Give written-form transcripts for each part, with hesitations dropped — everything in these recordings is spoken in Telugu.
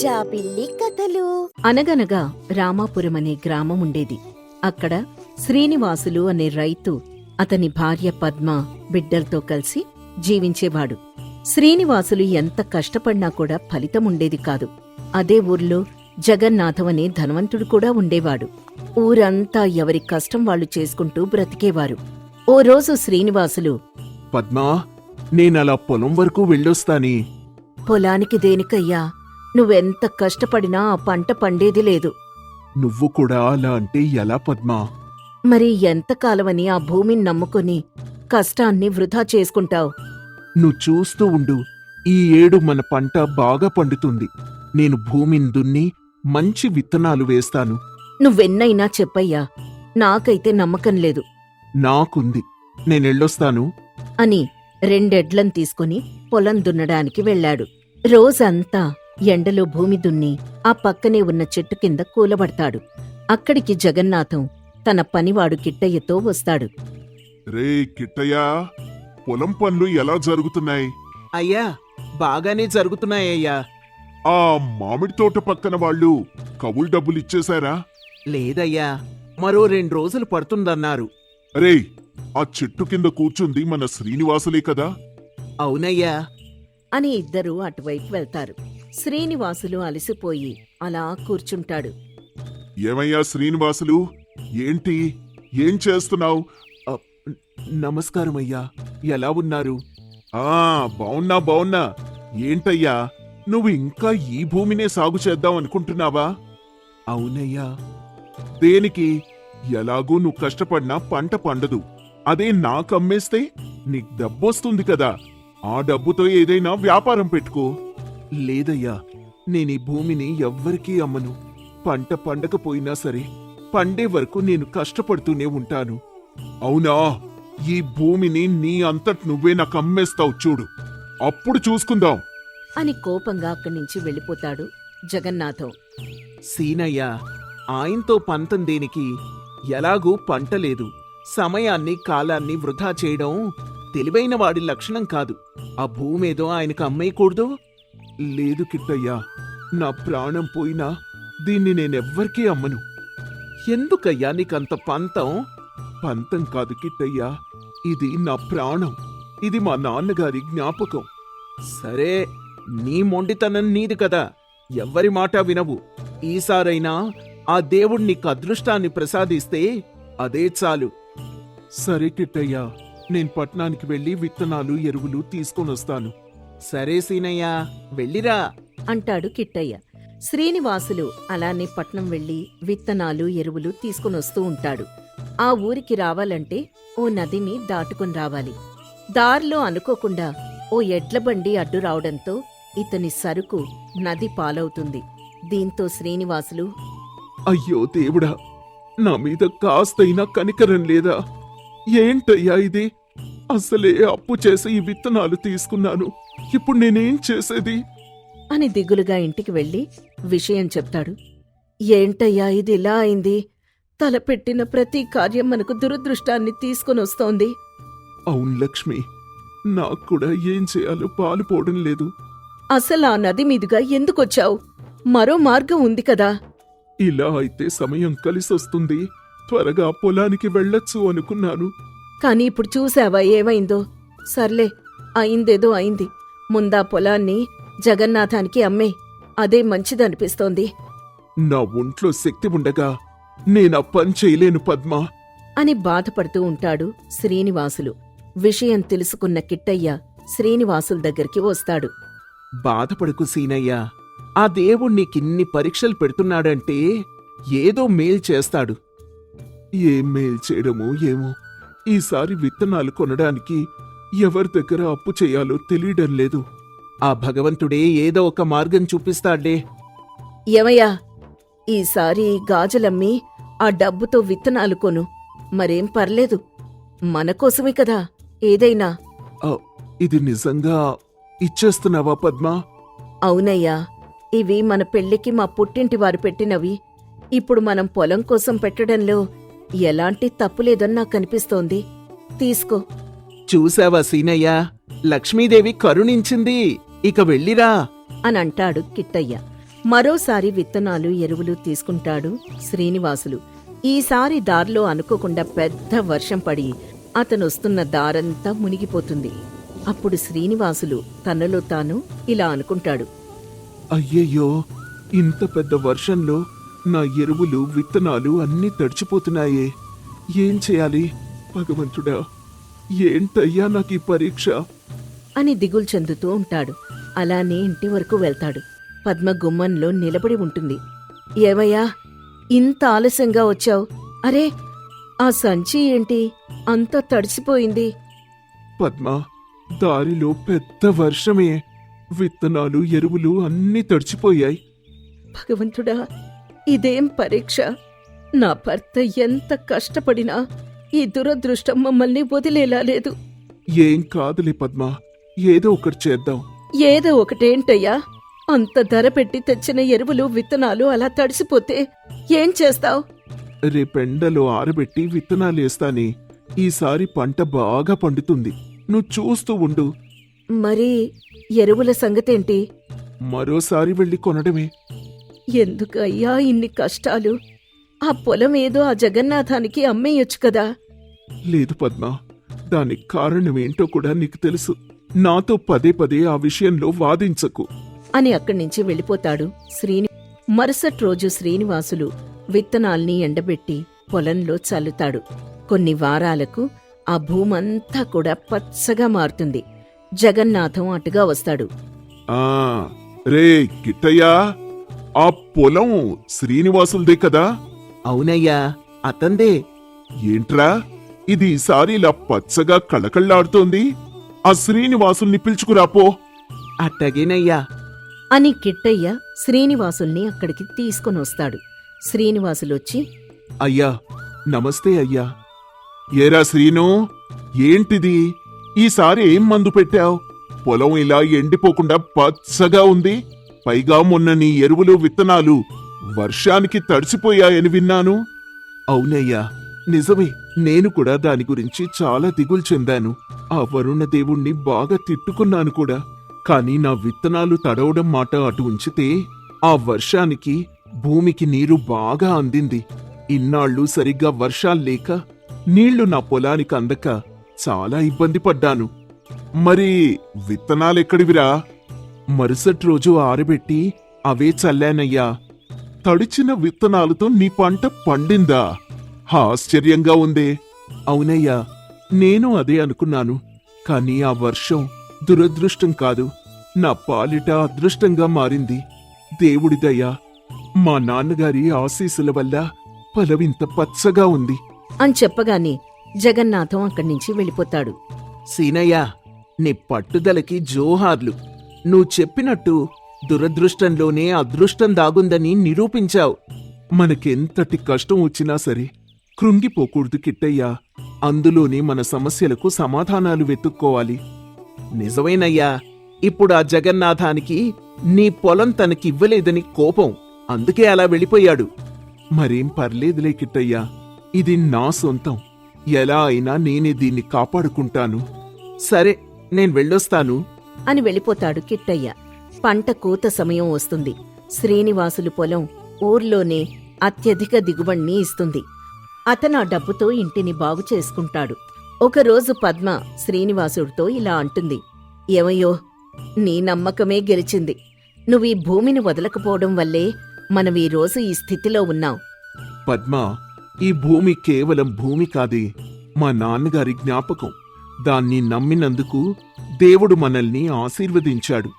జాబిల్లి కథలు. అనగనగా రామాపురం అనే గ్రామం ఉండేది. అక్కడ శ్రీనివాసులు అనే రైతు అతని భార్య పద్మ బిడ్డలతో కలిసి జీవించేవాడు. శ్రీనివాసులు ఎంత కష్టపడినా కూడా ఫలితముండేది కాదు. అదే ఊర్లో జగన్నాథం అనే ధనవంతుడు కూడా ఉండేవాడు. ఊరంతా ఎవరి కష్టం వాళ్లు చేసుకుంటూ బ్రతికేవారు. ఓ రోజు శ్రీనివాసులు, పద్మా, నేనలా పొలం వరకు వెళ్ళొస్తాని. పొలానికి దేనికయ్యా? నువ్వెంత కష్టపడినా ఆ పంట పండేది లేదు. నువ్వు కూడా అలా అంటే ఎలా పద్మా? మరి ఎంతకాలమని ఆ భూమిని నమ్ముకుని కష్టాన్ని వృధా చేసుకుంటావు? నువ్వు చూస్తూ ఉండు, ఈ ఏడు మన పంట బాగా పండుతుంది. నేను భూమిని దున్ని మంచి విత్తనాలు వేస్తాను. నువ్వెన్నైనా చెప్పయ్యా, నాకైతే నమ్మకం లేదు. నాకుంది, నేనెళ్ళొస్తాను అని రెండెడ్లను తీసుకుని పొలం దున్నడానికి వెళ్లాడు. రోజంతా ఎండలో భూమి దున్ని ఆ పక్కనే ఉన్న చెట్టు కింద కూలబడతాడు. అక్కడికి జగన్నాథం తన పనివాడు కిట్టయ్యతో వస్తాడు. రే కిట్టయ్యా, పొలం పనులు ఎలా జరుగుతున్నాయి? అయ్యా, బాగానే జరుగుతున్నాయ్యా. ఆ మామిడి తోట పక్కన వాళ్ళు కబుల్ డబ్బులిచ్చేశారా? లేదయ్యా, మరో 2 రోజులు పడుతుందన్నారు. రే, ఆ చెట్టు కింద కూర్చుంది మన శ్రీనివాసులే కదా? అవునయ్యా అని ఇద్దరూ అటువైపు వెళ్తారు. శ్రీనివాసులు అలసిపోయి అలా కూర్చుంటాడు. ఏమయ్యా శ్రీనివాసులు, ఏంటి, ఏం చేస్తున్నావు? నమస్కారమయ్యా, ఎలా ఉన్నారు? బావున్నా. ఏంటయ్యా, నువ్వు ఇంకా ఈ భూమినే సాగు చేద్దాం అనుకుంటున్నావా? అవునయ్యా. దేనికి? ఎలాగూ నువ్వు కష్టపడినా పంట పండదు. అదే నాకమ్మేస్తే నీకు డబ్బొస్తుంది కదా. ఆ డబ్బుతో ఏదైనా వ్యాపారం పెట్టుకో. లేదయ్యా, నేనీ భూమిని ఎవ్వరికీ అమ్మను. పంట పండకపోయినా సరే పండే వరకు నేను కష్టపడుతూనే ఉంటాను. అవునా? ఈ భూమిని నీ అంతట్ నువ్వే నాకు అమ్మేస్తావు చూడు, అప్పుడు చూసుకుందాం అని కోపంగా అక్కడి నుంచి వెళ్ళిపోతాడు జగన్నాథం. సీనయ్యా, ఆయనతో పంతం దేనికి? ఎలాగూ పంట లేదు. సమయాన్ని కాలాన్ని వృధా చేయడం తెలివైన వాడి లక్షణం కాదు. ఆ భూమేదో ఆయనకు అమ్మేయకూడదు. లేదు కిట్టయ్యా, నా ప్రాణం పోయినా దీన్ని నేనెవ్వరికీ అమ్మను. ఎందుకయ్యా నీకంత పంతం? పంతం కాదు కిట్టయ్యా, ఇది నా ప్రాణం. ఇది మా నాన్నగారి జ్ఞాపకం. సరే, నీ మొండితనం నీది కదా, ఎవ్వరి మాట వినవు. ఈసారైనా ఆ దేవుడు నీకు అదృష్టాన్ని ప్రసాదిస్తే అదే చాలు. సరే కిట్టయ్యా, నేను పట్నానికి వెళ్లి విత్తనాలు ఎరువులు తీసుకొనొస్తాను. సరే సీనయ్యా, వెళ్ళిరా అంటాడు కిట్టయ్య. శ్రీనివాసులు అలానే పట్నం వెళ్లి విత్తనాలు ఎరువులు తీసుకునొస్తూ ఉంటాడు. ఆ ఊరికి రావాలంటే ఓ నదిని దాటుకుని రావాలి. దారిలో అనుకోకుండా ఓ ఎడ్లబండి అడ్డు రావడంతో ఇతని సరుకు నది పాలవుతుంది. దీంతో శ్రీనివాసులు, అయ్యో దేవుడా, నా మీద కాస్తైనా కనికరం లేదా? ఏంటయ్యా ఇది? అసలే అప్పు చేసి ఈ విత్తనాలు తీసుకున్నాను. ఇప్పుడు నేనేం చేసేది అని దిగులుగా ఇంటికి వెళ్లి విషయం చెప్తాడు. ఏంటయ్యా ఇది ఇలా అయింది? తలపెట్టిన ప్రతి కార్యం మనకు దురదృష్టాన్ని తీసుకునొస్తోంది. అవును లక్ష్మి, నాకు కూడా ఏం చేయాలో పాలుపోవడం లేదు. అసలు ఆ నది మీదుగా ఎందుకొచ్చావు? మరో మార్గం ఉంది కదా. ఇలా అయితే సమయం కలిసొస్తుంది, త్వరగా పొలానికి వెళ్ళొచ్చు అనుకున్నాను. కాని ఇప్పుడు చూసావా ఏమైందో? సర్లే, అయిందేదో అయింది. ముందా పొలాన్ని జగన్నాథానికి అమ్మే, అదే మంచిదనిపిస్తోంది నా ఒంట్లో శక్తి ఉండగా నేనా పని చేయలేను పద్మా అని బాధపడుతూ ఉంటాడు శ్రీనివాసులు. విషయం తెలుసుకున్న కిట్టయ్య శ్రీనివాసుల దగ్గరికి వస్తాడు. బాధపడకు సీనయ్యా, ఆ దేవుడు నీకిన్ని పరీక్షలు పెడుతున్నాడంటే ఏదో మేలు చేస్తాడు. ఏం మేలు చేయడమో ఏమో. ఈసారి విత్తనాలు కొనడానికి ఎవరి దగ్గర అప్పు చేయాలో తెలియడం లేదు. ఆ భగవంతుడే ఏదో ఒక మార్గం చూపిస్తాడే. ఏమయ్యా, ఈసారి గాజులమ్మి ఆ డబ్బుతో విత్తనాలు కొను. మరేం పర్లేదు, మనకోసమే కదా ఏదైనా. ఇది నిజంగా ఇచ్చేస్తున్నావా పద్మా? అవునయ్యా, ఇవి మన పెళ్లికి మా పుట్టింటి వారు పెట్టినవి. ఇప్పుడు మనం పొలం కోసం పెట్టడంలో ఎలాంటి తప్పులేదని నాకనిపిస్తోంది. తీసుకో. చూసావా సీనయ్యా, లక్ష్మీదేవి కరుణించింది. ఇక వెళ్ళిరా అనంటాడు కిట్టయ్య. మరోసారి విత్తనాలు ఎరువులు తీసుకుంటాడు శ్రీనివాసులు. ఈసారి దారిలో అనుకోకుండా పెద్ద వర్షం పడి అతనొస్తున్న దారంతా మునిగిపోతుంది. అప్పుడు శ్రీనివాసులు తనలో తాను ఇలా అనుకుంటాడు. అయ్యయ్యో, ఇంత పెద్ద వర్షంలో నా ఎరువులు విత్తనాలు అన్నీ తడిచిపోతున్నాయే. ఏం చేయాలి భగవంతుడా? ఏంటయ్యా నాకు ఈ పరీక్ష? అని దిగులు చెందుతూ ఉంటాడు. అలానే ఇంటి వరకు వెళ్తాడు. పద్మ గుమ్మంలో నిలబడి ఉంటుంది. ఏవయ్యా, ఇంత ఆలస్యంగా వచ్చావు? అరే, ఆ సంచి ఏంటి అంత తడిసిపోయింది? పద్మ, దారిలో పెద్ద వర్షమే. విత్తనాలు ఎరువులు అన్నీ తడిచిపోయాయి. భగవంతుడా, ఇదేం పరీక్ష! నా భర్త ఎంత కష్టపడినా ఈ దురదృష్టం మమ్మల్ని వదిలేలా లేదు. ఏం కాదులే పద్మ, ఏదో ఒకటి చేద్దాం. ఏదో ఒకటేంటయ్యా? అంత ధర పెట్టి తెచ్చిన ఎరువులు విత్తనాలు అలా తడిసిపోతే ఏం చేస్తావ్? రేపెండలో ఆరబెట్టి విత్తనాలేస్తానే. ఈసారి పంట బాగా పండుతుంది. నువ్వు చూస్తూ ఉండు. మరి ఎరువుల సంగతేంటి? మరోసారి వెళ్ళి కొనడమే. ఎందుకయ్యా ఇన్ని కష్టాలు? ఆ పొలం ఏదో ఆ జగన్నాథానికి అమ్మేయొచ్చు కదా. లేదు పద్మ, దానికి కారణమేంటో కూడా నీకు తెలుసు. నాతో పదే పదే ఆ విషయంలో వాదించకు అని అక్కడి నుంచి వెళ్ళిపోతాడు శ్రీని. మరుసటి రోజు శ్రీనివాసులు విత్తనాల్ని ఎండబెట్టి పొలంలో చల్లుతాడు. కొన్ని వారాలకు ఆ భూమంతా కూడా పచ్చగా మారుతుంది. జగన్నాథం అటుగా వస్తాడు. ఆ రే కిట్టయ్యా, ఆ పొలం శ్రీనివాసులదే కదా? అవునయ్యా, అతందే. ఏంట్రా ఇది ఈసారి ఇలా పచ్చగా కళకళ్ళాడుతోంది? ఆ శ్రీనివాసుల్ని పిలుచుకురాపో. అట్టగేనయ్యా. అని కిట్టయ్య శ్రీనివాసుల్ని అక్కడికి తీసుకొనొస్తాడు. శ్రీనివాసులొచ్చి, అయ్యా, నమస్తే అయ్యా. ఏరా శ్రీను, ఏంటిది? ఈసారి ఏం మందు పెట్టావ్? పొలం ఇలా ఎండిపోకుండా పచ్చగా ఉంది. పైగా మొన్న నీ ఎరువులు విత్తనాలు వర్షానికి తడిసిపోయాయని విన్నాను. అవునయ్యా, నిజమే. నేను కూడా దాని గురించి చాలా దిగులు చెందాను. ఆ వరుణ దేవుణ్ణి బాగా తిట్టుకున్నాను కూడా. కాని నా విత్తనాలు తడవడం మాట అటు ఉంచితే ఆ వర్షానికి భూమికి నీరు బాగా అందింది. ఇన్నాళ్ళు సరిగ్గా వర్షాల్లేక నీళ్లు నా పొలానికి అందక చాలా ఇబ్బంది పడ్డాను. మరి విత్తనాలెక్కడివిరా? మరుసటి రోజు ఆరబెట్టి అవే చల్లానయ్యా. తడిచిన విత్తనాలతో నీ పంట పండిందా? ఆశ్చర్యంగా ఉందే. అవునయ్యా, నేను అదే అనుకున్నాను. కాని ఆ వర్షం దురదృష్టం కాదు, నా పాలిట అదృష్టంగా మారింది. దేవుడి దయ, మా నాన్నగారి ఆశీస్సుల వల్ల పొలం ఇంత పచ్చగా ఉంది అని చెప్పగానే జగన్నాథం అక్కడి నుంచి వెళ్ళిపోతాడు. సీనయ్య, నీ పట్టుదలకి జోహార్లు. నువ్వు చెప్పినట్టు దురదృష్టంలోనే అదృష్టం దాగుందని నిరూపించావు. మనకెంతటి కష్టం వచ్చినా సరే కృంగిపోకూడదు కిట్టయ్యా. అందులోనే మన సమస్యలకు సమాధానాలు వెతుక్కోవాలి. నిజమేనయ్యా. ఇప్పుడు ఆ జగన్నాథానికి నీ పొలం తనకివ్వలేదని కోపం, అందుకే అలా వెళ్ళిపోయాడు. మరేం పర్లేదులే కిట్టయ్యా, ఇది నా సొంతం. ఎలా అయినా నేనే దీన్ని కాపాడుకుంటాను. సరే, నేను వెళ్ళొస్తాను అని వెళ్ళిపోతాడు కిట్టయ్య. పంట కోత సమయం వస్తుంది. శ్రీనివాసులు పొలం ఊర్లోనే అత్యధిక దిగుబడిని ఇస్తుంది. అతను ఆ డబ్బుతో ఇంటిని బాగు చేసుకుంటాడు. ఒకరోజు పద్మ శ్రీనివాసుడితో ఇలా అంటుంది. ఏమయ్యో, నీ నమ్మకమే గెలిచింది. నువ్వీ భూమిని వదలకపోవడం వల్లే మనం ఈ రోజు ఈ స్థితిలో ఉన్నాం. పద్మ, ఈ భూమి కేవలం భూమి కాదే, మా నాన్నగారి జ్ఞాపకం. దాన్ని నమ్మినందుకు దేవుడు మనల్ని ఆశీర్వదించాడు.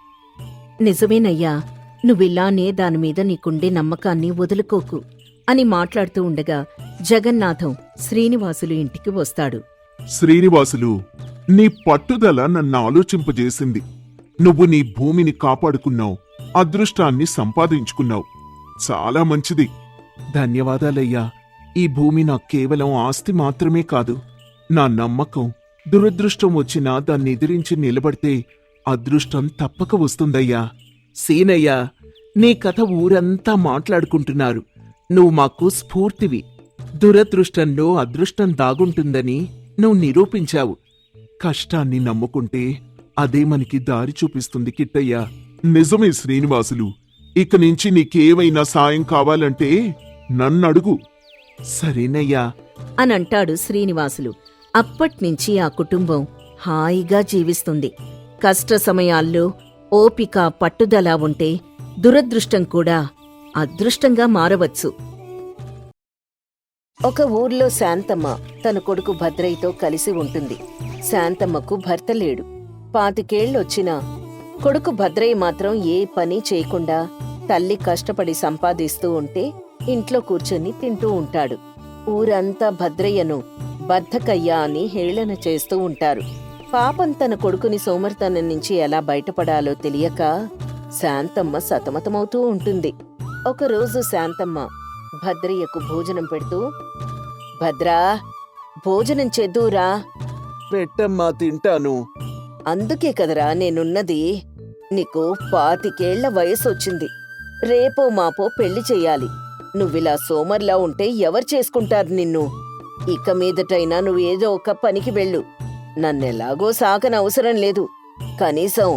నిజమేనయ్యా, నువ్విలానే దానిమీద నీకుండే నమ్మకాన్ని వదులుకోకు అని మాట్లాడుతూ ఉండగా జగన్నాథం శ్రీనివాసులు ఇంటికి వస్తాడు. శ్రీనివాసులు, నీ పట్టుదల నన్ను ఆలోచింపజేసింది. నువ్వు నీ భూమిని కాపాడుకున్నావు, అదృష్టాన్ని సంపాదించుకున్నావు. చాలా మంచిది. ధన్యవాదాలయ్యా. ఈ భూమి నాకు కేవలం ఆస్తి మాత్రమే కాదు, నా నమ్మకం. దురదృష్టం వచ్చినా దాన్ని ఎదిరించి నిలబడితే అదృష్టం తప్పక వస్తుందయ్యా. సీనయ్యా, నీ కథ ఊరంతా మాట్లాడుకుంటున్నారు. నువ్వు మాకు స్ఫూర్తివి. దురదృష్టంలో అదృష్టం దాగుంటుందని నువ్వు నిరూపించావు. కష్టాన్ని నమ్ముకుంటే అదే మనకి దారి చూపిస్తుంది కిట్టయ్యా. నిజమే శ్రీనివాసులు, ఇక నుంచి నీకేమైనా సాయం కావాలంటే నన్నడుగు. సరేనయ్యా. అనంటాడు శ్రీనివాసులు. అప్పట్నుంచి ఆ కుటుంబం హాయిగా జీవిస్తుంది. కష్ట సమయాల్లో ఓపిక, పట్టుదల ఉంటే దురదృష్టం కూడా అదృష్టంగా మారవచ్చు. ఒక ఊర్లో శాంతమ్మ తన కొడుకు భద్రయ్యతో కలిసి ఉంటుంది. శాంతమ్మకు భర్త లేడు. 25 ఏళ్లొచ్చినా కొడుకు భద్రయ్య మాత్రం ఏ పని చేయకుండా తల్లి కష్టపడి సంపాదిస్తూ ఉంటే ఇంట్లో కూర్చొని తింటూ ఉంటాడు. ఊరంతా భద్రయ్యను బద్ధకయ్యా అని హేళన చేస్తూ ఉంటారు. పాపం తన కొడుకుని సోమరితనం నుంచి ఎలా బయటపడాలో తెలియక శాంతమ్మ సతమతమవుతూ ఉంటుంది. ఒకరోజు శాంతమ్మ భద్రయ్యకు భోజనం పెడుతూ, భద్రా, భోజనం చేద్దూరా. పెట్టమ్మా, తింటాను. అందుకే కదరా నేనున్నది. నీకు 25 ఏళ్ల వయసొచ్చింది. రేపో మాపో పెళ్లి చెయ్యాలి. నువ్విలా సోమర్లా ఉంటే ఎవరు చేసుకుంటారు నిన్ను? ఇక మీదటైనా నువ్వేదో ఒక పనికి వెళ్ళు. నన్నెలాగో సాకనవసరం లేదు. కనీసం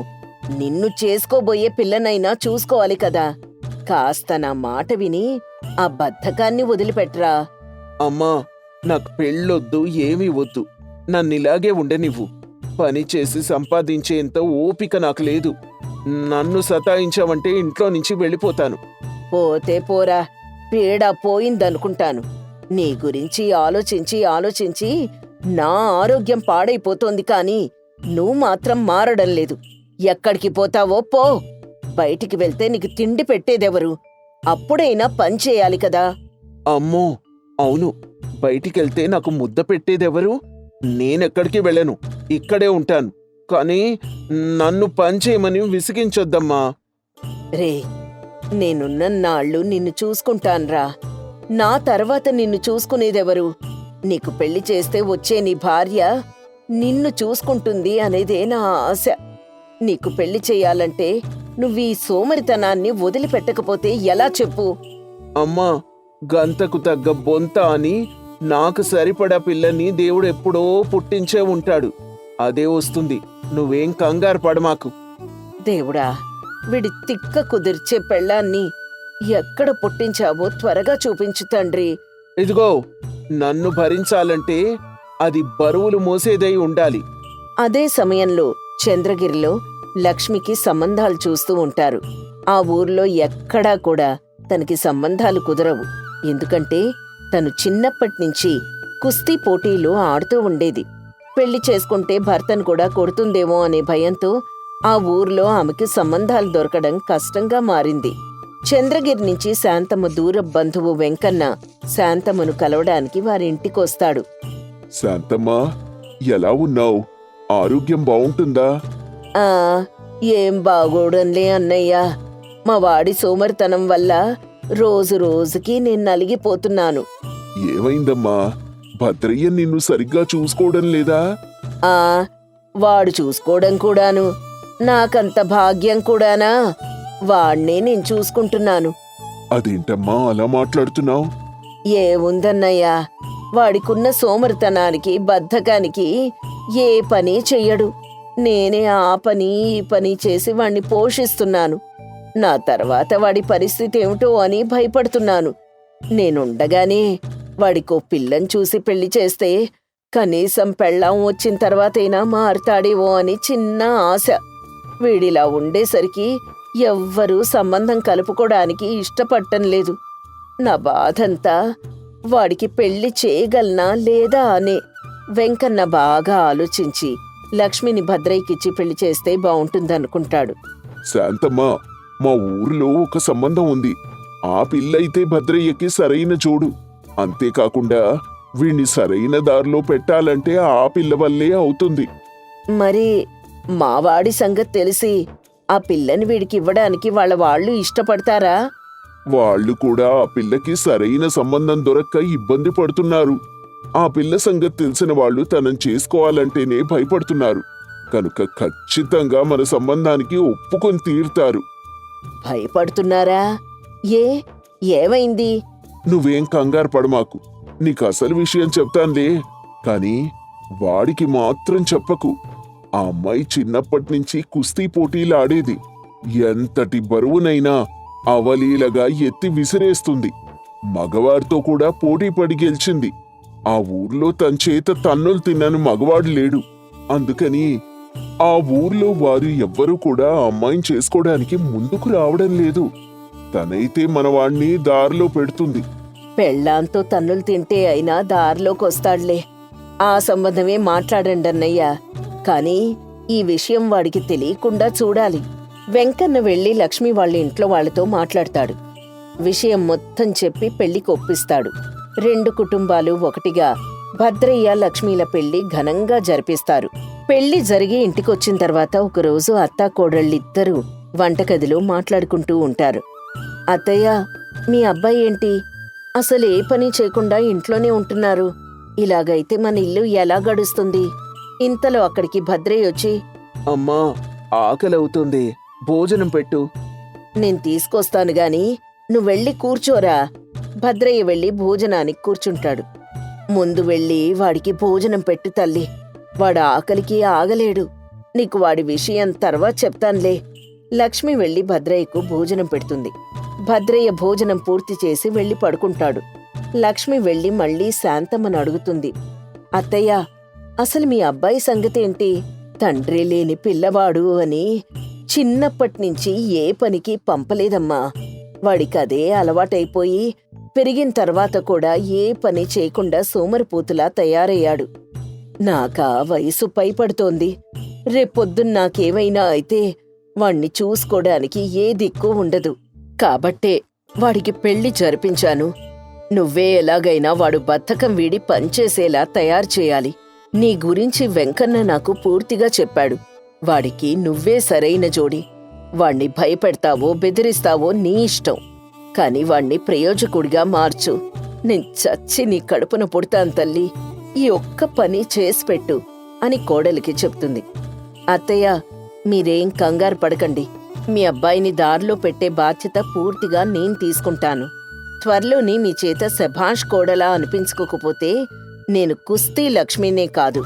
నిన్ను చేసుకోబోయే పిల్లనైనా చూసుకోవాలి కదా. కాస్త నా మాట విని ఆ బద్ధకాన్ని వదిలిపెట్రా. అమ్మా, నాకు పెళ్ళొద్దు, ఏమీ వద్దు. నన్నిలాగే ఉండనివ్వు. పని చేసి సంపాదించేంత ఓపిక నాకు లేదు. నన్ను సతాయించావంటే ఇంట్లో నుంచి వెళ్ళిపోతాను. పోతే పోరా, పీడా పోయిందనుకుంటాను. నీ గురించి ఆలోచించి ఆలోచించి నా ఆరోగ్యం పాడైపోతోంది కాని నువ్వు మాత్రం మారడం లేదు. ఎక్కడికి పోతావో పో. బయటికి వెళ్తే నీకు తిండి పెట్టేదెవరు? అప్పుడైనా పని చేయాలి కదా. అమ్మో, అవును. బయటికెళ్తే నాకు ముద్ద పెట్టేదెవరు? నేనెక్కడికి వెళ్ళను, ఇక్కడే ఉంటాను. కానీ నన్ను పని చేయమని విసిగించొద్దమ్మా. రే, నేనున్న నాళ్ళు నిన్ను చూసుకుంటాన్రా. నా తర్వాత నిన్ను చూసుకునేదెవరు? నీకు పెళ్లి చేస్తే వచ్చే నీ భార్య నిన్ను చూసుకుంటుంది అనేదే నా ఆశ. నీకు పెళ్లి చెయ్యాలంటే నువ్వీ సోమరితనాన్ని వదిలిపెట్టకపోతే ఎలా చెప్పు? అమ్మా, గంతకు తగ్గ బొంత అని నాకు సరిపడా పిల్లని దేవుడెప్పుడో పుట్టించే ఉంటాడు. అదే వస్తుంది. నువ్వేం కంగారు పడమాకు. దేవుడా, విడి తిక్క కుదిర్చే పెళ్ళాన్ని ఎక్కడ పుట్టించావో త్వరగా చూపించు తండ్రి. ఇదిగో, నన్ను భరించాలంటే అది బరువులు మోసేదై ఉండాలి. అదే సమయంలో చంద్రగిరిలో లక్ష్మికి సంబంధాలు చూస్తూ ఉంటారు. ఆ ఊర్లో ఎక్కడా కూడా తనకి సంబంధాలు కుదరవు. ఎందుకంటే తను చిన్నప్పటినుంచి కుస్తీ పోటీలు ఆడుతూ ఉండేది. పెళ్లి చేసుకుంటే భర్తను కూడా కొడుతుందేమో అనే భయంతో ఆ ఊర్లో ఆమెకి సంబంధాలు దొరకడం కష్టంగా మారింది. చంద్రగిరి నుంచి శాంతమ్మ దూర బంధువు వెంకన్న శాంతమ్మను కలవడానికి వారింటికొస్తాడు. శాంతమ్మా, ఎలా ఉన్నావు? ఆరోగ్యం బావుంటుందా? ఆ ఏం బాగోడంలే అన్నయ్యా. మా వాడి సోమరితనం వల్ల రోజు రోజుకి నేను నలిగిపోతున్నాను. ఏమైందమ్మా? భద్రయ్య నిన్ను సరిగ్గా చూసుకోవడం లేదా? ఆ వాడు చూసుకోవడం కూడాను. నాకంత భాగ్యం కూడానా? వాణ్ణే నేను చూసుకుంటున్నాను. అదేంటమ్మా అలా మాట్లాడుతున్నావు? ఏముందన్నయ్యా, వాడికున్న సోమరితనానికి బద్ధకానికి ఏ పని చెయ్యడు. నేనే ఆ పని ఈ పని చేసి వాణ్ణి పోషిస్తున్నాను. నా తర్వాత వాడి పరిస్థితి ఏమిటో అని భయపడుతున్నాను. నేనుండగానే వాడికో పిల్లని చూసి పెళ్లి చేస్తే కనీసం పెళ్ళాం వచ్చిన తర్వాతైనా మారుతాడేవో అని చిన్న ఆశ. వీడిలా ఉండేసరికి ఎవ్వరూ సంబంధం కలుపుకోవడానికి ఇష్టపడటం లేదు. నా బాధంతా వాడికి పెళ్లి చేయగలనా లేదా అనే. వెంకన్న బాగా ఆలోచించి లక్ష్మిని భద్రయ్యకిచ్చి పెళ్లి చేస్తే బావుంటుందనుకుంటాడు. శాంతమ్మా, మా ఊరిలో ఒక సంబంధం ఉంది. ఆ పిల్ల అయితే భద్రయ్యకి సరైన జోడు. అంతేకాకుండా వీణ్ణి సరైన దారిలో పెట్టాలంటే ఆ పిల్ల వల్లే అవుతుంది. మరి మావాడి సంగతి తెలిసి ఆ పిల్లని వీడికి ఇవ్వడానికి వాళ్ళు ఇష్టపడతారా? వాళ్ళు కూడా ఆ పిల్లకి సరైన సంబంధం దొరక్క ఇబ్బంది పడుతున్నారు. ఆ పిల్ల సంగతి తెలిసిన వాళ్ళు తనని చేసుకోవాలంటేనే భయపడుతున్నారు. కనుక ఖచ్చితంగా మన సంబంధానికి ఒప్పుకొని తీరుతారు. భయపడుతున్నారా? ఏమైంది? నువ్వేం కంగారు పడమాకు. నీకు అసలు విషయం చెప్తానులే, కాని వాడికి మాత్రం చెప్పకు. ఆ అమ్మాయి చిన్నప్పటినుంచి కుస్తీ పోటీలు ఆడేది. ఎంతటి బరువునైనా అవలీలగా ఎత్తి విసిరేస్తుంది. మగవారితో కూడా పోటీ పడి గెలిచింది. ఆ ఊర్లో తన చేత తన్నులు తిన్నాను మగవాడు లేడు. అందుకని ఆ ఊర్లో వారు ఎవ్వరూ కూడా ఆ అమ్మాయిని చేసుకోవడానికి ముందుకు రావడం లేదు. తనైతే మనవాణ్ణి దారిలో పెడుతుంది. పెళ్ళాంతో తన్నులు తింటే అయినా దారిలోకొస్తాడులే. ఆ సంబంధమే మాట్లాడండి అన్నయ్య. కాని ఈ విషయం వాడికి తెలియకుండా చూడాలి. వెంకన్న వెళ్లి లక్ష్మి వాళ్ళ ఇంట్లో వాళ్లతో మాట్లాడతాడు. విషయం మొత్తం చెప్పి పెళ్లికి ఒప్పిస్తాడు. 2 కుటుంబాలు ఒకటిగా భద్రయ్య లక్ష్మీల పెళ్లి ఘనంగా జరిపిస్తారు. పెళ్లి జరిగి ఇంటికొచ్చిన తర్వాత ఒకరోజు అత్తాకోడళ్ళిద్దరూ వంటగదిలో మాట్లాడుకుంటూ ఉంటారు. అత్తయ్య, మీ అబ్బాయి ఏంటి అసలు ఏ పని చేయకుండా ఇంట్లోనే ఉంటున్నారు? ఇలాగైతే మన ఇల్లు ఎలా గడుస్తుంది? ఇంతలో అక్కడికి భద్రయ్య వచ్చి, అమ్మా, ఆకలవుతుంది, భోజనం పెట్టు. నేను తీసుకొస్తాను గాని నువ్వెళ్ళి కూర్చోరా. భద్రయ్య వెళ్లి భోజనానికి కూర్చుంటాడు. ముందు వెళ్ళి వాడికి భోజనం పెట్టు తల్లి. వాడు ఆకలికి ఆగలేడు. నీకు వాడి విషయం తర్వాత చెప్తాన్లే. లక్ష్మి వెళ్లి భద్రయ్యకు భోజనం పెడుతుంది. భద్రయ్య భోజనం పూర్తి చేసి వెళ్లి పడుకుంటాడు. లక్ష్మి వెళ్లి మళ్లీ శాంతమ్మను అడుగుతుంది. అత్తయ్య, అసలు మీ అబ్బాయి సంగతేంటి? తండ్రి లేని పిల్లవాడు అని చిన్నప్పట్నుంచి ఏ పనికి పంపలేదమ్మా. వాడికదే అలవాటైపోయి పెరిగిన తర్వాత కూడా ఏ పని చేయకుండా సోమరిపోతులా తయారయ్యాడు. నాకా వయసు పైపడుతోంది. రేపొద్దున్నాకేమైనా అయితే వాణ్ణి చూసుకోడానికి ఏ దిక్కు ఉండదు. కాబట్టే వాడికి పెళ్లి జరిపించాను. నువ్వే ఎలాగైనా వాడు బద్ధకం వీడి పనిచేసేలా తయారు చేయాలి. నీ గురించి వెంకన్న నాకు పూర్తిగా చెప్పాడు. వాడికి నువ్వే సరైన జోడి. వాణ్ణి భయపెడతావో బెదిరిస్తావో నీ ఇష్టం. కాని వాణ్ణి ప్రయోజకుడిగా మార్చు. నేను చచ్చి నీ కడుపున పుడతాను తల్లి. ఈ ఒక్క పని చేసిపెట్టు అని కోడలికి చెప్తుంది. అత్తయ్య, మీరేం కంగారు పడకండి. మీ అబ్బాయిని దారిలో పెట్టే బాధ్యత పూర్తిగా నేను తీసుకుంటాను. త్వరలోని మీ చేత శభాష్ కోడలా అనిపించుకోకపోతే నేను కుస్తీ లక్ష్మినే కాదు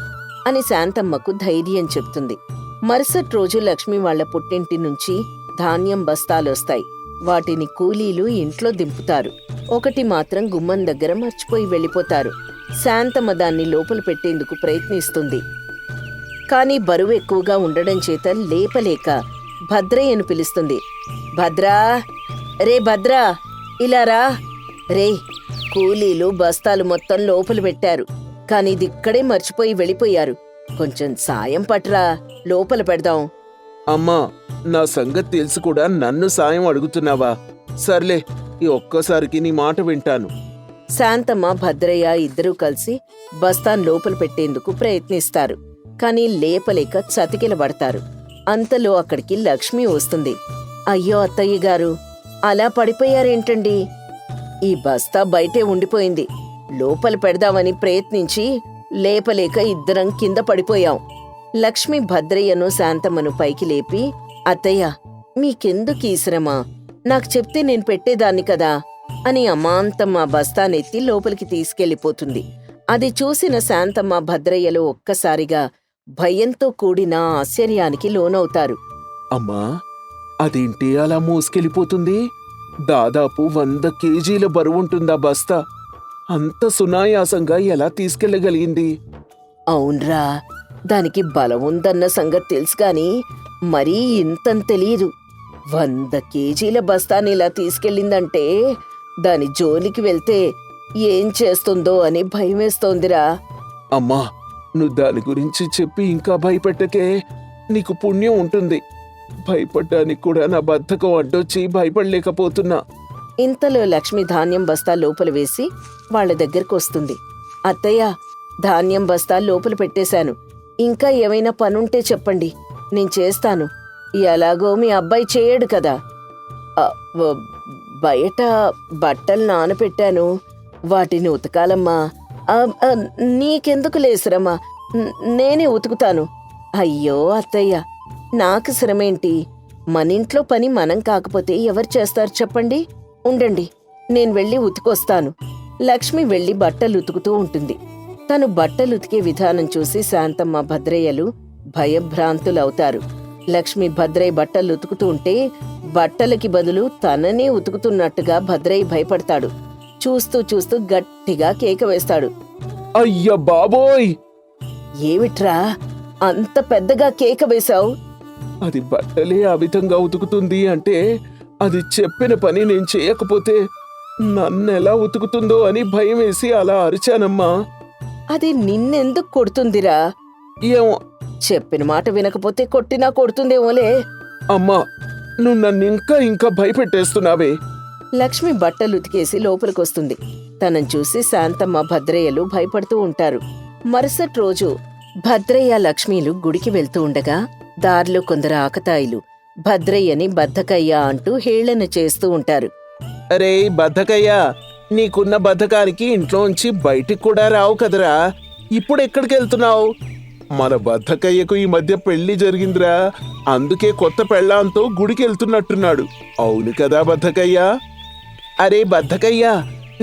అని శాంతమ్మకు ధైర్యం చెప్తుంది. మరుసటి రోజు లక్ష్మి వాళ్ల పుట్టింటి నుంచి ధాన్యం బస్తాలొస్తాయి. వాటిని కూలీలు ఇంట్లో దింపుతారు. ఒకటి మాత్రం గుమ్మం దగ్గర మర్చిపోయి వెళ్ళిపోతారు. శాంతమ్మ దాన్ని లోపల పెట్టేందుకు ప్రయత్నిస్తుంది. కాని బరువు ఎక్కువగా ఉండడం చేత లేపలేక భద్రయ్యను పిలుస్తుంది. భద్రా, రే భద్రా, ఇలా రా. రే, కూలీలు బస్తాలు మొత్తం లోపల పెట్టారు. కాని ఇదిక్కడే మర్చిపోయి వెళ్ళిపోయారు. కొంచెం సాయం పట్రా, లోపల పెడదాం. అమ్మా, నా సంగతి తెలుసు కూడా నన్ను సాయం అడుగుతున్నావా? సర్లే, ఈ ఒక్కసారికి నీ మాట వింటాను. శాంతమ్మ భద్రయ్య ఇద్దరూ కలిసి బస్తాన్ లోపల పెట్టేందుకు ప్రయత్నిస్తారు. కాని లేపలేక చతికిలబడతారు. అంతలో అక్కడికి లక్ష్మి వస్తుంది. అయ్యో అత్తయ్య గారు, అలా పడిపోయారేంటండి? ఈ బస్తా బయటే ఉండిపోయింది. లోపల పెడదామని ప్రయత్నించి లేపలేక ఇద్దరం కింద పడిపోయాం. లక్ష్మి భద్రయ్యను శాంతమ్మను పైకి లేపి, అత్తయ్య, మీకెందుకీ శ్రమ? నాకు చెప్తే నేను పెట్టేదాన్ని కదా అని అమాంతం ఆ బస్తానెత్తి లోపలికి తీసుకెళ్లిపోతుంది. అది చూసిన శాంతమ్మ భద్రయ్యలు ఒక్కసారిగా భయంతో కూడిన ఆశ్చర్యానికి లోనవుతారు. అమ్మా, అదేంటి అలా మోసుకెళ్ళిపోతుంది? దాదాపు 100 కేజీల బరువుంటుందా బస్తా? అంత సునాయాసంగా ఎలా తీసుకెళ్లగలిగింది? అవునరా, దానికి బలం ఉందన్న సంగతి తెలుసు గాని మరీ ఇంతని తెలియదు. 100 కేజీల బస్తాని ఇలా తీసుకెళ్ళిందంటే దాని జోలికి వెళ్తే ఏం చేస్తుందో అని భయమేస్తోందిరా. అమ్మా, నువ్వు దాని గురించి చెప్పి ఇంకా భయపెట్టకే. నీకు పుణ్యం ఉంటుంది. భయపడ్డానికి కూడా నా బద్ధకం అడ్డొచ్చి భయపడలేకపోతున్నా. ఇంతలో లక్ష్మి ధాన్యం బస్తా లోపల వేసి వాళ్ల దగ్గరకు వస్తుంది. అత్తయ్య, ధాన్యం బస్తా లోపల పెట్టేశాను. ఇంకా ఏమైనా పనుంటే చెప్పండి, నేను చేస్తాను. ఎలాగో మీ అబ్బాయి చేయడు కదా. బయట బట్టలు నానపెట్టాను, వాటిని ఉతకాలమ్మా. నీకెందుకు లేసురమ్మా, నేనే ఉతుకుతాను. అయ్యో అత్తయ్య, నాకు శ్రమేంటి? మనింట్లో పని మనం కాకపోతే ఎవరు చేస్తారు చెప్పండి? ఉండండి, నేను వెళ్ళి ఉతికొస్తాను. లక్ష్మి వెళ్ళి బట్టలు ఉతుకుతూ ఉంటుంది. తను బట్టలు ఉతికే విధానం చూసి శాంతమ్మ భద్రయ్యలు భయభ్రాంతులవుతారు. లక్ష్మి భద్రయ్య బట్టలు ఉతుకుతూ ఉంటే బట్టలకి బదులు తననే ఉతుకుతున్నట్టుగా భద్రయ్య భయపడతాడు. చూస్తూ చూస్తూ గట్టిగా కేక వేస్తాడు. అయ్య బాబోయ్! ఏమిట్రా అంత పెద్దగా కేక వేశావు? అది బట్టలే ఆ విధంగా ఉతుకుతుంది అంటే అది చెప్పిన పని నేను చేయకపోతే నన్నెలా ఉతుకుతుందో అని భయం వేసి అలా అరిచానమ్మా. అది నిన్నెందుకు కొడుతుందిరా? ఏమో చెప్పిన మాట వినకపోతే కొట్టినా కొడుతుందేమోలే. అమ్మా, నువ్వు నన్ను ఇంకా భయపెట్టేస్తున్నావే. లక్ష్మి బట్టలు ఉతికేసి లోపలికొస్తుంది. తనని చూసి శాంతమ్మ, భద్రయ్యలు భయపడుతూ ఉంటారు. మరుసటి రోజు భద్రయ్య, లక్ష్మీలు గుడికి వెళ్తూ ఉండగా దారిలో కొందరు ఆకతాయిలు భద్రయ్యని బద్ధకయ్య అంటూ హేళన చేస్తూ ఉంటారు. అరే బద్ధకయ్యా, నీకున్న బద్ధకానికి ఇంట్లోంచి బయటికి కూడా రావు కదరా, ఇప్పుడు ఎక్కడికి వెళ్తున్నావు? మన బద్ధకయ్యకు ఈ మధ్య పెళ్లి జరిగిందిరా, అందుకే కొత్త పెళ్ళాంతో గుడికి వెళ్తున్నట్టున్నాడు. అవును కదా బద్ధకయ్యా? అరే బద్ధకయ్యా,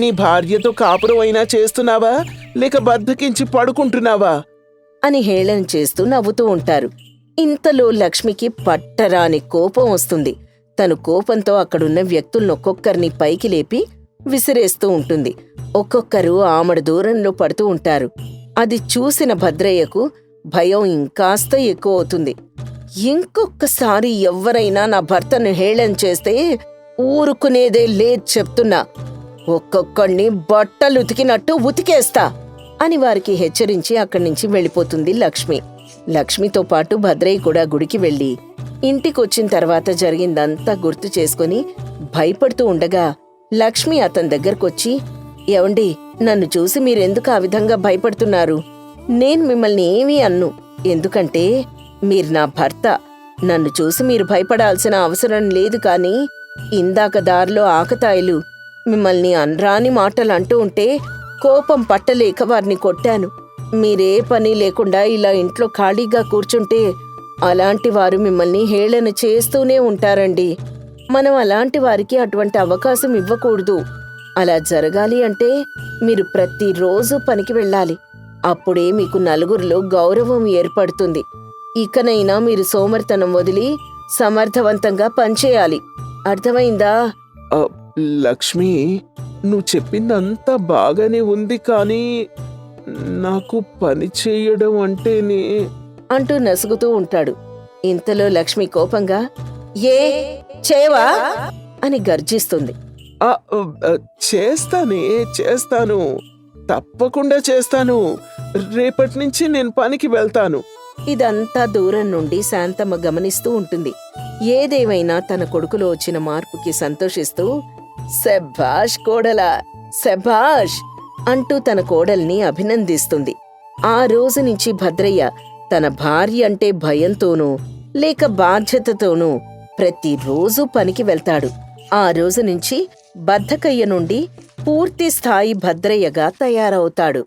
నీ భార్యతో కాపురం అయినా చేస్తున్నావా లేక బద్ధకించి పడుకుంటున్నావా అని హేళన చేస్తూ నవ్వుతూ ఉంటారు. ఇంతలో లక్ష్మికి పట్టరాని కోపం వస్తుంది. తను కోపంతో అక్కడున్న వ్యక్తులనొక్కొక్కరిని పైకి లేపి విసిరేస్తూ ఉంటుంది. ఒక్కొక్కరు ఆమడ దూరంలో పడుతూ ఉంటారు. అది చూసిన భద్రయ్యకు భయం ఇంకాస్త ఎక్కువ అవుతుంది. ఇంకొక్కసారి ఎవ్వరైనా నా భర్తను హేళన చేస్తే ఊరుకునేదే లేదు చెప్తున్నా. ఒక్కొక్కడిని బట్టలు ఉతికినట్టు ఉతికేస్తా అని వారికి హెచ్చరించి అక్కడి నుంచి వెళ్ళిపోతుంది లక్ష్మి. లక్ష్మితో పాటు భద్రయ్య కూడా గుడికి వెళ్లి ఇంటికొచ్చిన తర్వాత జరిగిందంతా గుర్తు చేసుకుని భయపడుతూ ఉండగా లక్ష్మి అతని దగ్గరకొచ్చి, ఏవండి, నన్ను చూసి మీరెందుకు ఆ విధంగా భయపడుతున్నారు? నేను మిమ్మల్ని ఏమీ అన్ను, ఎందుకంటే మీరు నా భర్త. నన్ను చూసి మీరు భయపడాల్సిన అవసరం లేదు. కాని ఇందాక దారిలో ఆకతాయిలు మిమ్మల్ని అన్రాని మాటలు అంటూ ఉంటే కోపం పట్టలేక వారిని కొట్టాను. మీరే పని లేకుండా ఇలా ఇంట్లో ఖాళీగా కూర్చుంటే అలాంటి వారు మిమ్మల్ని హేళన చేస్తూనే ఉంటారండి. మనం అలాంటి వారికి అటువంటి అవకాశం ఇవ్వకూడదు. అలా జరగాలి అంటే మీరు ప్రతిరోజు పనికి వెళ్ళాలి. అప్పుడే మీకు నలుగురిలో గౌరవం ఏర్పడుతుంది. ఇకనైనా మీరు సోమరితనం వదిలి సమర్థవంతంగా పనిచేయాలి. అర్థమైందా? లక్ష్మి, నువ్వు చెప్పిందంతా బాగానే ఉంది, కానీ నాకు పని చేయడం అంటేనే అంటూ నసుగుతూ ఉంటాడు. ఇంతలో లక్ష్మి కోపంగా, ఏ చేవా అని గర్జిస్తుంది. చేస్తాను, తప్పకుండా చేస్తాను. రేపటి నుంచి నేను పనికి వెళ్తాను. ఇదంతా దూరం నుండి శాంతమ్మ గమనిస్తూ ఉంటుంది. ఏదేమైనా తన కొడుకులో వచ్చిన మార్పుకి సంతోషిస్తూ, శభాష్ కోడలా, శభాష్ అంటూ తన కోడల్ని అభినందిస్తుంది. ఆ రోజు నుంచి భద్రయ్య తన భార్య అంటే భయంతోనూ లేక బాధ్యతతోనూ ప్రతిరోజు పనికి వెళ్తాడు. ఆ రోజు నుంచి బద్ధకయ్య నుండి పూర్తి స్థాయి భద్రయ్యగా తయారవుతాడు.